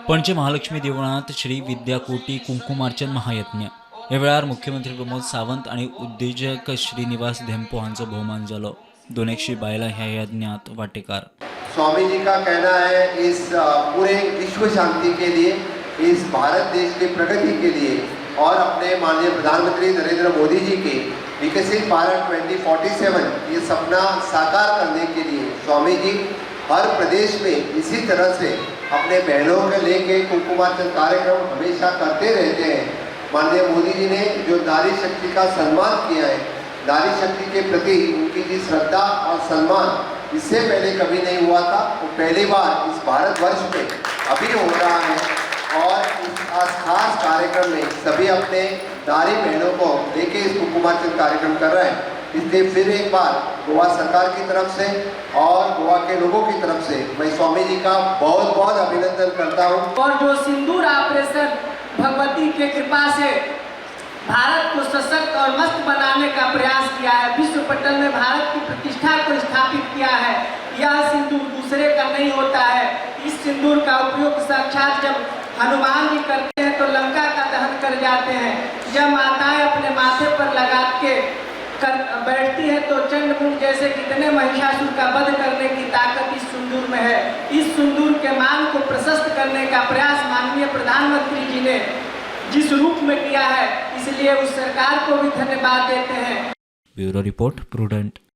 पणजी महालक्ष्मी देवळात श्री विद्याकोटी कुंकुमार्चन महायज्ञ या वेळार मुख्यमंत्री प्रमोद सावंत आणि उद्योजक श्रीनिवास धेंपो हांचो भोवमान जालो। 200 बायलां ह्या यज्ञात वांटेकार। स्वामी जी का कहना है इस पूरे विश्व शांति के लिए, इस भारत देश की प्रगति के लिए और अपने माननीय प्रधानमंत्री नरेंद्र मोदी जी के विकसित भारत 2047 ये सपना साकार करने के लिए स्वामी जी हर प्रदेश में इसी तरह से अपने बहनों के लेके कुंकुमार्चन कार्यक्रम हमेशा करते रहते हैं। माननीय मोदी जी ने जो नारी शक्ति का सम्मान किया है, नारी शक्ति के प्रति उनकी जी श्रद्धा और सम्मान इससे पहले कभी नहीं हुआ था, वो पहली बार इस भारतवर्ष में अभी हो रहा है। और इस खास कार्यक्रम में सभी अपने नारी बहनों को लेके इस कुंकुमार्चन कार्यक्रम कर रहे हैं। इसलिए फिर एक बार गोवा सरकार की तरफ से और गोवा के लोगों की तरफ से मैं स्वामी जी का बहुत बहुत अभिनंदन करता हूँ। और जो सिंदूर ऑपरेशन भगवती के कृपा से भारत को सशक्त और मस्त बनाने का प्रयास किया है, विश्व पटल में भारत की प्रतिष्ठा को स्थापित किया है। यह सिंदूर दूसरे का नहीं होता है। इस सिंदूर का उपयोग साक्षात जब हनुमान जी करते हैं तो लंका का दहन कर जाते हैं। जब माताएं अपने माथे पर लगा के बैठती है तो चंडमुंड जैसे कितने महिषासुर का वध करने की ताकत इस सिंदूर में है। इस सिंदूर के मान को प्रशस्त करने का प्रयास माननीय प्रधानमंत्री जी ने जिस रूप में किया है, इसलिए उस सरकार को भी धन्यवाद देते हैं। Bureau report prudent.